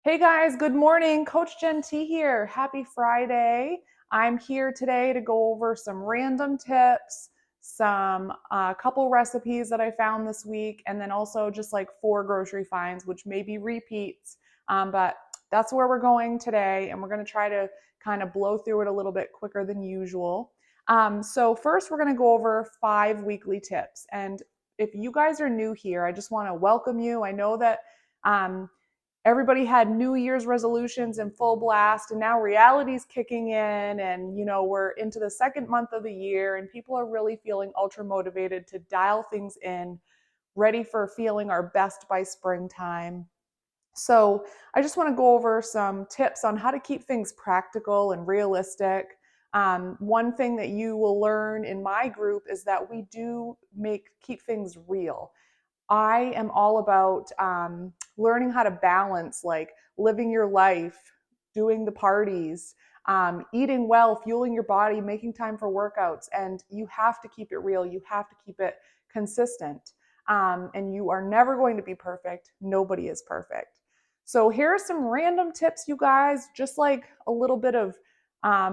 Hey guys, good morning. Coach Jen T here. Happy Friday. I'm here today to go over some random tips, some couple recipes that I found this week, and then also just like 4 grocery finds, which may be repeats. But that's where we're going today, and we're going to try to kind of blow through it a little bit quicker than usual. So, first, we're going to go over 5 weekly tips. And if you guys are new here, I just want to welcome you. I know that. Um, Everybody had New Year's resolutions in full blast, and now reality's kicking in, and we're into the second month of the year, and people are really feeling ultra motivated to dial things in, ready for feeling our best by springtime. So I just want to go over some tips on how to keep things practical and realistic. One thing that you will learn in my group is that we do keep things real. I am all about learning how to balance, like living your life, doing the parties, eating well, fueling your body, making time for workouts. And you have to keep it real. You have to keep it consistent. And you are never going to be perfect. Nobody is perfect. So here are some random tips, you guys, just like a little bit of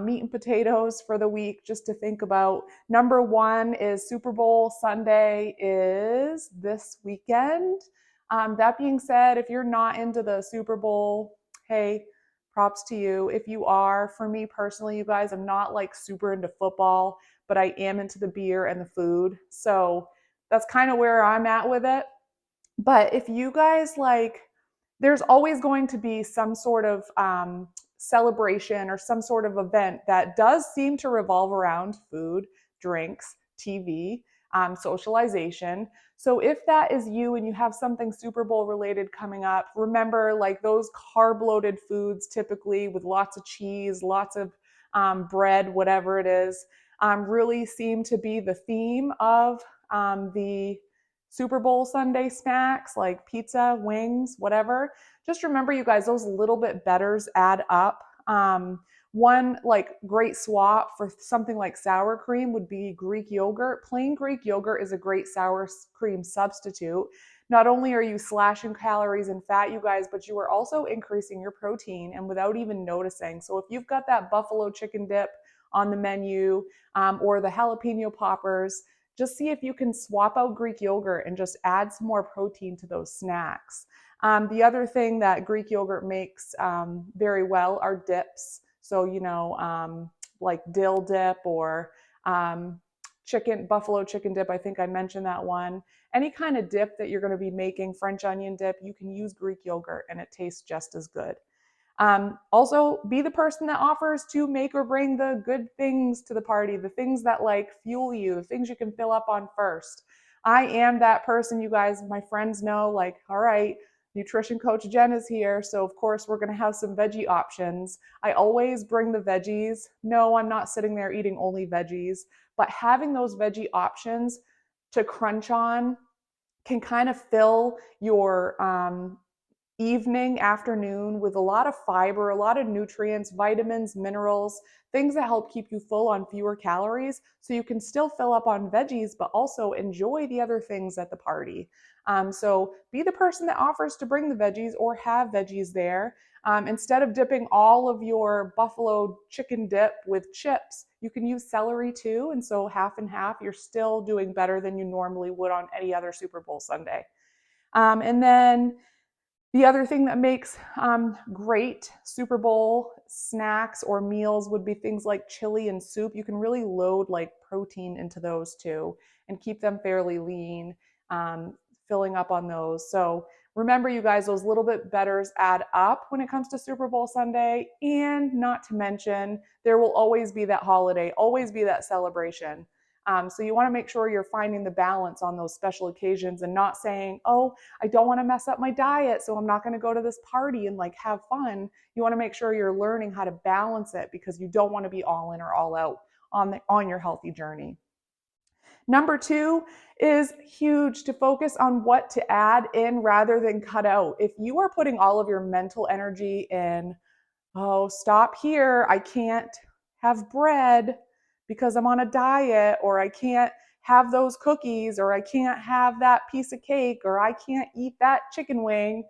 meat and potatoes for the week, just to think about. Number one is Super Bowl Sunday is this weekend. That being said, if you're not into the Super Bowl, hey, props to you. If you are, for me personally, you guys, I'm not like super into football, but I am into the beer and the food. So that's kind of where I'm at with it. But if you guys like, there's always going to be some sort of celebration or some sort of event that does seem to revolve around food, drinks, TV, socialization. So if that is you and you have something Super Bowl related coming up, remember, like, those carb loaded foods, typically with lots of cheese, lots of bread, whatever it is, really seem to be the theme of the Super Bowl Sunday snacks like pizza, wings, whatever. Just remember, you guys, those little bit betters add up. One like great swap for something like sour cream would be Greek yogurt. Plain Greek yogurt is a great sour cream substitute. Not only are you slashing calories and fat, you guys, but you are also increasing your protein and without even noticing. So if you've got that buffalo chicken dip on the menu, or the jalapeno poppers, just see if you can swap out Greek yogurt and just add some more protein to those snacks. The other thing that Greek yogurt makes very well are dips. So, like dill dip or buffalo chicken dip. I think I mentioned that one. Any kind of dip that you're going to be making, French onion dip, you can use Greek yogurt and it tastes just as good. Also, be the person that offers to make or bring the good things to the party, the things that like fuel you, the things you can fill up on first. I am that person, you guys. My friends know, like, all right, nutrition coach Jen is here. So, of course, we're going to have some veggie options. I always bring the veggies. No, I'm not sitting there eating only veggies, but having those veggie options to crunch on can kind of fill your evening, afternoon with a lot of fiber, a lot of nutrients, vitamins, minerals, things that help keep you full on fewer calories so you can still fill up on veggies, but also enjoy the other things at the party. So be the person that offers to bring the veggies or have veggies there. Instead of dipping all of your buffalo chicken dip with chips, you can use celery too. And so half and half, you're still doing better than you normally would on any other Super Bowl Sunday. And then the other thing that makes great Super Bowl snacks or meals would be things like chili and soup. You can really load like protein into those too and keep them fairly lean, filling up on those. So remember, you guys, those little bit betters add up when it comes to Super Bowl Sunday. And not to mention, there will always be that holiday, always be that celebration. So you want to make sure you're finding the balance on those special occasions and not saying, oh, I don't want to mess up my diet, so I'm not going to go to this party and like have fun. You want to make sure you're learning how to balance it because you don't want to be all in or all out on your healthy journey. Number two is huge, to focus on what to add in rather than cut out. If you are putting all of your mental energy in, oh, stop here, I can't have bread because I'm on a diet, or I can't have those cookies, or I can't have that piece of cake, or I can't eat that chicken wing.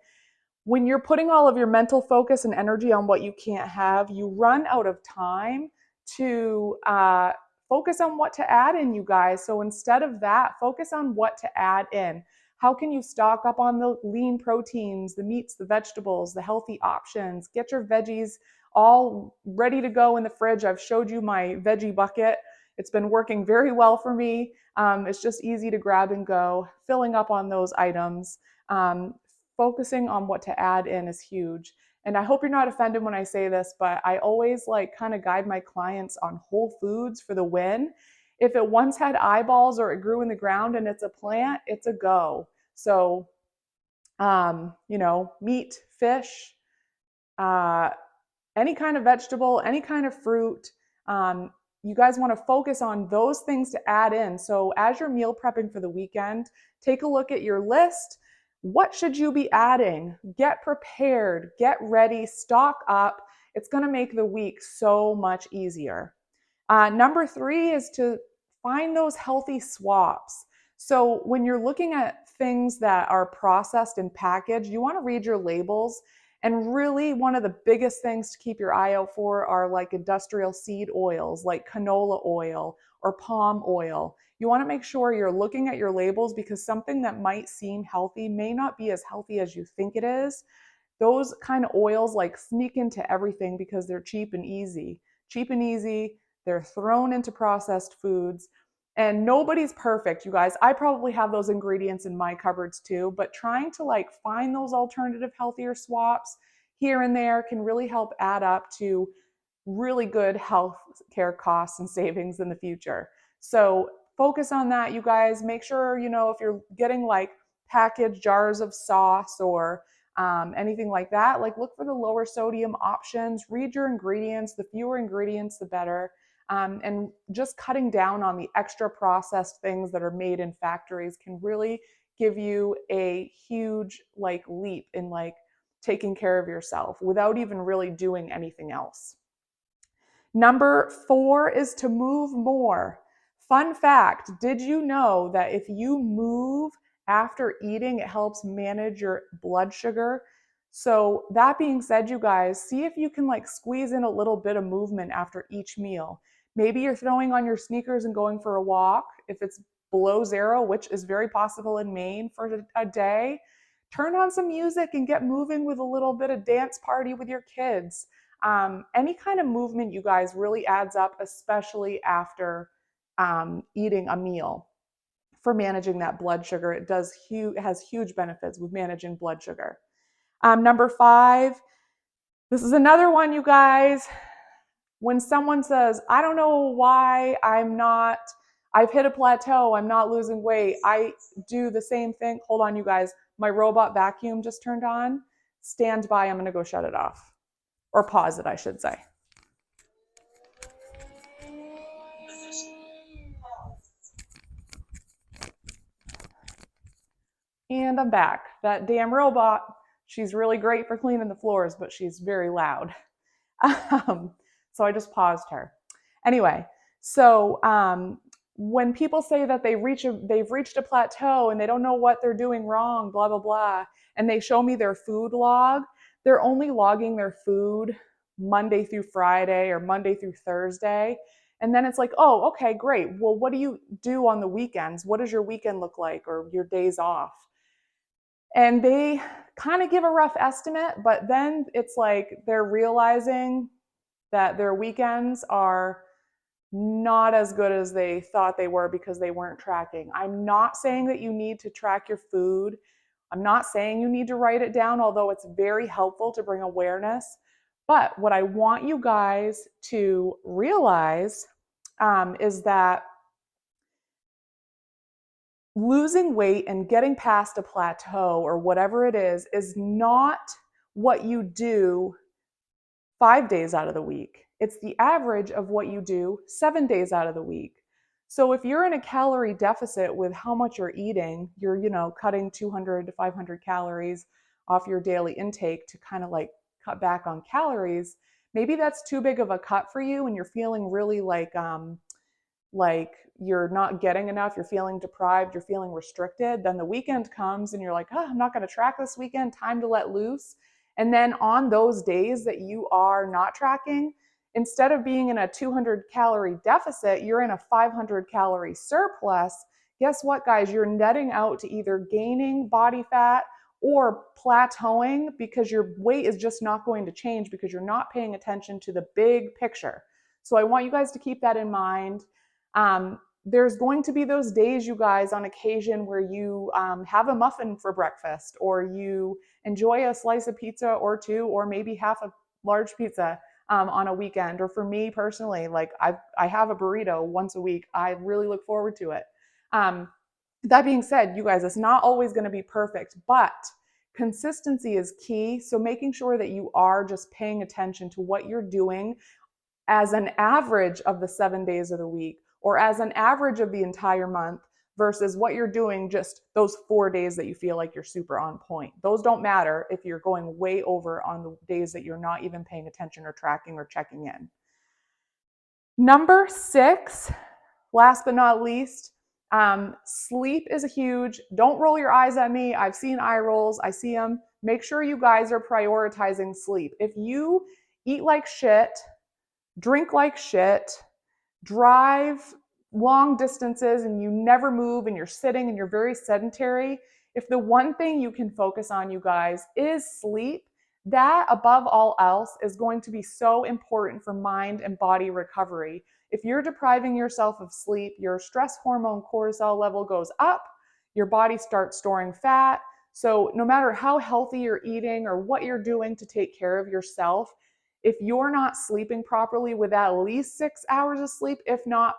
when you're putting all of your mental focus and energy on what you can't have, you run out of time to focus on what to add in, you guys. So instead of that, focus on what to add in. How can you stock up on the lean proteins, the meats, the vegetables, the healthy options? Get your veggies all ready to go in the fridge. I've showed you my veggie bucket. It's been working very well for me. It's just easy to grab and go, filling up on those items. Focusing on what to add in is huge. And I hope you're not offended when I say this, but I always like kind of guide my clients on whole foods for the win. If it once had eyeballs or it grew in the ground and it's a plant, it's a go. So, meat, fish, any kind of vegetable, any kind of fruit. You guys want to focus on those things to add in. So as you're meal prepping for the weekend, take a look at your list. What should you be adding? Get prepared, get ready, stock up. It's going to make the week so much easier. Number 3 is to find those healthy swaps. So when you're looking at things that are processed and packaged, you want to read your labels. And really, one of the biggest things to keep your eye out for are like industrial seed oils, like canola oil or palm oil. You want to make sure you're looking at your labels, because something that might seem healthy may not be as healthy as you think it is. Those kind of oils like sneak into everything because they're cheap and easy. Cheap and easy, they're thrown into processed foods. And nobody's perfect, you guys. I probably have those ingredients in my cupboards too, but trying to like find those alternative healthier swaps here and there can really help add up to really good health care costs and savings in the future. So focus on that, you guys. Make sure, if you're getting like packaged jars of sauce or anything like that, like look for the lower sodium options, read your ingredients. The fewer ingredients, the better. And just cutting down on the extra processed things that are made in factories can really give you a huge like leap in like taking care of yourself without even really doing anything else. Number 4 is to move more. Fun fact, did you know that if you move after eating, it helps manage your blood sugar? So that being said, you guys, see if you can like squeeze in a little bit of movement after each meal. Maybe you're throwing on your sneakers and going for a walk. If it's below 0, which is very possible in Maine for a day, turn on some music and get moving with a little bit of dance party with your kids. Any kind of movement, you guys, really adds up, especially after eating a meal for managing that blood sugar. It has huge benefits with managing blood sugar. Number 5, this is another one, you guys. When someone says, I don't know why I've hit a plateau, I'm not losing weight, I do the same thing. Hold on, you guys. My robot vacuum just turned on. Stand by, I'm going to go shut it off. Or pause it, I should say. And I'm back. That damn robot, she's really great for cleaning the floors, but she's very loud. So I just paused her. Anyway, so when people say that they've reached a plateau and they don't know what they're doing wrong, blah, blah, blah, and they show me their food log, they're only logging their food Monday through Friday or Monday through Thursday. And then it's like, oh, okay, great. Well, what do you do on the weekends? What does your weekend look like, or your days off? And they kind of give a rough estimate, but then it's like they're realizing that their weekends are not as good as they thought they were because they weren't tracking. I'm not saying that you need to track your food. I'm not saying you need to write it down, although it's very helpful to bring awareness. But what I want you guys to realize is that losing weight and getting past a plateau or whatever it is not what you do 5 days out of the week. It's the average of what you do 7 days out of the week. So if you're in a calorie deficit with how much you're eating, you're, cutting 200 to 500 calories off your daily intake to kind of like cut back on calories. Maybe that's too big of a cut for you and you're feeling really like like you're not getting enough, you're feeling deprived, you're feeling restricted, then the weekend comes and you're like, oh, I'm not going to track this weekend, time to let loose. And then on those days that you are not tracking, instead of being in a 200 calorie deficit, you're in a 500 calorie surplus. Guess what, guys? You're netting out to either gaining body fat or plateauing because your weight is just not going to change because you're not paying attention to the big picture. So I want you guys to keep that in mind. There's going to be those days, you guys, on occasion where you have a muffin for breakfast, or you enjoy a slice of pizza or two, or maybe half a large pizza on a weekend. Or for me personally, like I have a burrito once a week. I really look forward to it. That being said, you guys, it's not always going to be perfect, but consistency is key. So making sure that you are just paying attention to what you're doing as an average of the 7 days of the week, or as an average of the entire month, versus what you're doing just those 4 days that you feel like you're super on point. Those don't matter if you're going way over on the days that you're not even paying attention or tracking or checking in. Number 6, last but not least, sleep is huge. Don't roll your eyes at me. I've seen eye rolls. I see them. Make sure you guys are prioritizing sleep. If you eat like shit, drink like shit, drive long distances, and you never move, and you're sitting and you're very sedentary, if the one thing you can focus on, you guys, is sleep, that above all else is going to be so important for mind and body recovery. If you're depriving yourself of sleep, your stress hormone cortisol level goes up, your body starts storing fat. So no matter how healthy you're eating or what you're doing to take care of yourself, if you're not sleeping properly with at least 6 hours of sleep, if not,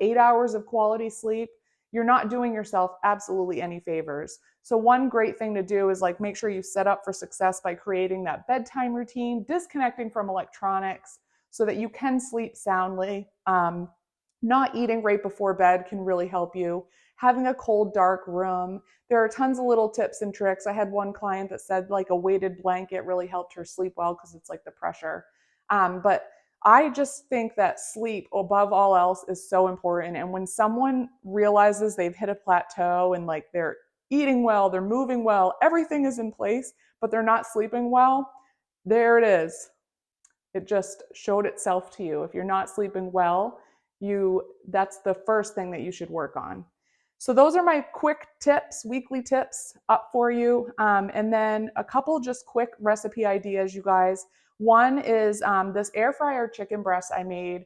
8 hours of quality sleep, you're not doing yourself absolutely any favors. So one great thing to do is like make sure you set up for success by creating that bedtime routine, disconnecting from electronics so that you can sleep soundly. Not eating right before bed can really help you. Having a cold, dark room. There are tons of little tips and tricks. I had one client that said like a weighted blanket really helped her sleep well because it's like the pressure. But I just think that sleep above all else is so important. And when someone realizes they've hit a plateau and like they're eating well, they're moving well, everything is in place, but they're not sleeping well, there it is. It just showed itself to you. If you're not sleeping well, that's the first thing that you should work on. So those are my quick tips, weekly tips up for you. And then a couple just quick recipe ideas, you guys. One is this air fryer chicken breast I made.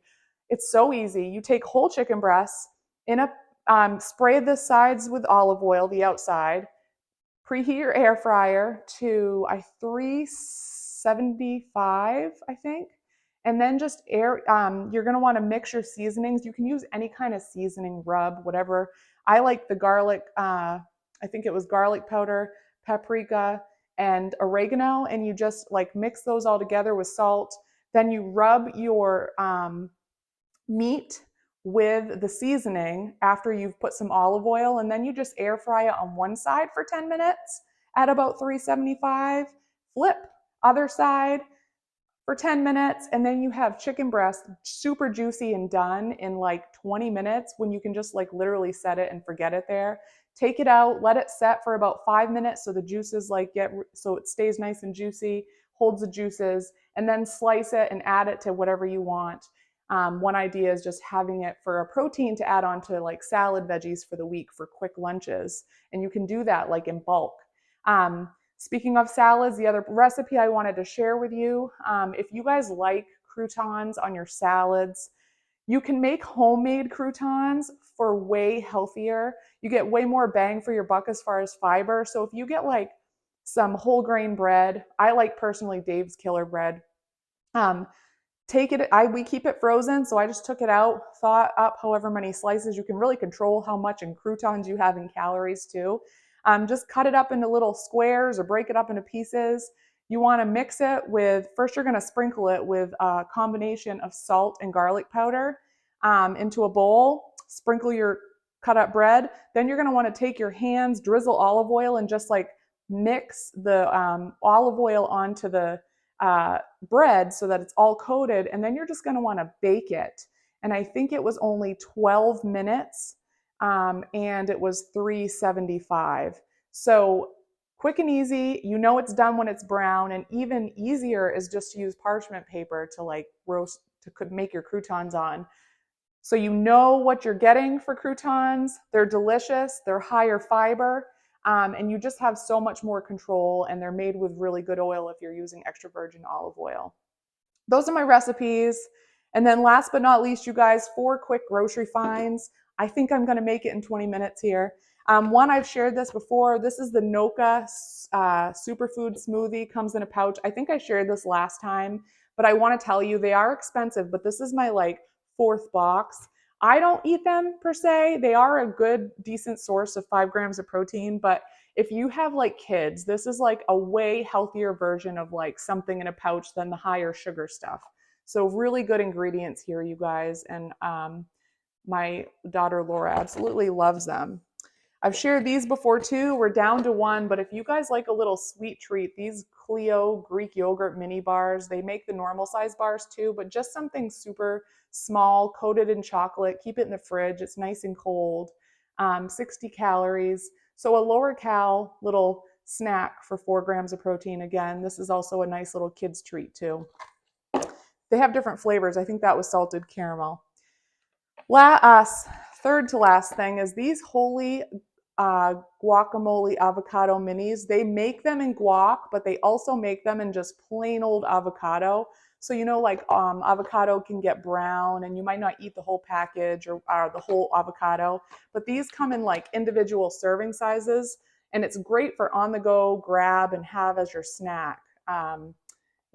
It's so easy. You take whole chicken breasts in a spray the sides with olive oil, the outside. Preheat your air fryer to 375, I think. And then just you're going to want to mix your seasonings. You can use any kind of seasoning, rub, whatever. I like the garlic, I think it was garlic powder, paprika, and oregano. And you just like mix those all together with salt. Then you rub your meat with the seasoning after you've put some olive oil, and then you just air fry it on one side for 10 minutes at about 375. Flip other side for 10 minutes, and then you have chicken breast super juicy and done in like 20 minutes when you can just like literally set it and forget it there. Take it out, let it set for about 5 minutes so the juices so it stays nice and juicy, holds the juices, and then slice it and add it to whatever you want. One idea is just having it for a protein to add on to like salad veggies for the week for quick lunches. And you can do that like in bulk. Speaking of salads, the other recipe I wanted to share with you, if you guys like croutons on your salads, you can make homemade croutons for way healthier. You get way more bang for your buck as far as fiber. So if you get like some whole grain bread, I like personally Dave's Killer Bread. We keep it frozen, so I just took it out, thawed up however many slices. You can really control how much in croutons you have in calories too. Just cut it up into little squares or break it up into pieces. You want to mix it with, first you're going to sprinkle it with a combination of salt and garlic powder into a bowl. Sprinkle your cut up bread. Then you're going to want to take your hands, drizzle olive oil, and just like mix the olive oil onto the bread so that it's all coated. And then you're just going to want to bake it. and I think it was only 12 minutes, and it was $3.75. So quick and easy. You know it's done when it's brown, and even easier is just to use parchment paper to like roast to make your croutons on. So you know what you're getting for croutons. They're delicious, they're higher fiber, and you just have so much more control, and they're made with really good oil if you're using extra virgin olive oil. Those are my recipes. And then last but not least, you guys, 4 quick grocery finds. I think I'm going to make it in 20 minutes here. One, I've shared this before. This is the Noka superfood smoothie. Comes in a pouch. I think I shared this last time, but I want to tell you they are expensive, but this is my like 4th box. I don't eat them per se. They are a good, decent source of 5 grams of protein, but if you have like kids, this is like a way healthier version of like something in a pouch than the higher sugar stuff. So really good ingredients here, you guys. And my daughter Laura absolutely loves them. I've shared these before too. We're down to 1, but if you guys like a little sweet treat, these Clio Greek yogurt mini bars, they make the normal size bars too, but just something super small, coated in chocolate. Keep it in the fridge. It's nice and cold. 60 calories. So a lower cal little snack for 4 grams of protein. Again, this is also a nice little kids treat too. They have different flavors. I think that was salted caramel. Third to last thing is these Holy guacamole avocado minis. They make them in guac, but they also make them in just plain old avocado. So you know, like avocado can get brown, and you might not eat the whole package or the whole avocado. But these come in like individual serving sizes, and it's great for on the go grab and have as your snack.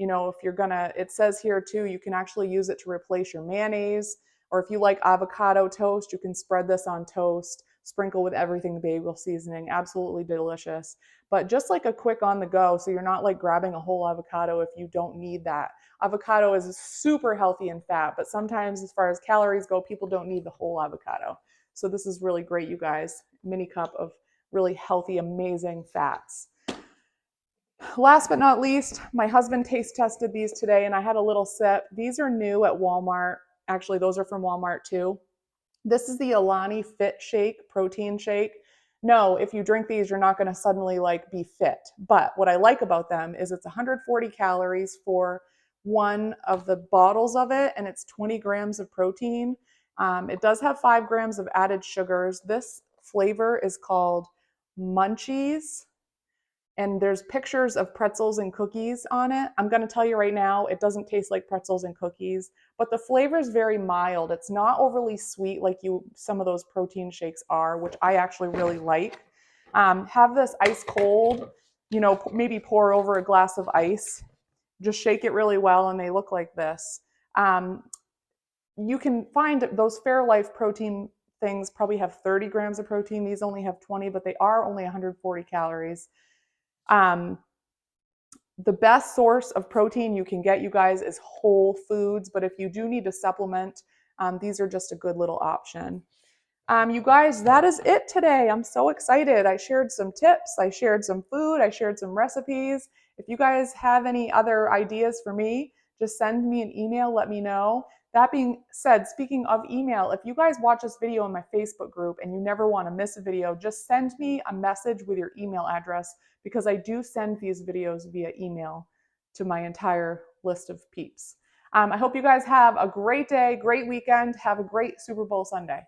You know, if you're gonna, it says here too, you can actually use it to replace your mayonnaise. Or if you like avocado toast, you can spread this on toast, sprinkle with everything bagel seasoning. Absolutely delicious. But just like a quick on the go, so you're not like grabbing a whole avocado if you don't need that. Avocado is super healthy in fat, but sometimes as far as calories go, people don't need the whole avocado. So this is really great, you guys. Mini cup of really healthy, amazing fats. Last but not least, my husband taste tested these today and I had a little sip. These are new at Walmart. Actually, those are from Walmart too. This is the Alani Fit Shake protein shake. No, if you drink these, you're not going to suddenly like be fit. But what I like about them is it's 140 calories for one of the bottles of it, and it's 20 grams of protein. It does have 5 grams of added sugars. This flavor is called Munchies, and there's pictures of pretzels and cookies on it. I'm going to tell you right now, it doesn't taste like pretzels and cookies, but the flavor is very mild. It's not overly sweet like some of those protein shakes are, which I actually really like. Have this ice cold, you know, maybe pour over a glass of ice. Just shake it really well, and they look like this. You can find those Fairlife protein things probably have 30 grams of protein. These only have 20, but they are only 140 calories. The best source of protein you can get, you guys, is Whole Foods. But if you do need to supplement, these are just a good little option. You guys, that is it today. I'm so excited. I shared some tips. I shared some food. I shared some recipes. If you guys have any other ideas for me, just send me an email. Let me know. That being said, speaking of email, if you guys watch this video in my Facebook group and you never want to miss a video, just send me a message with your email address, because I do send these videos via email to my entire list of peeps. I hope you guys have a great day, great weekend. Have a great Super Bowl Sunday.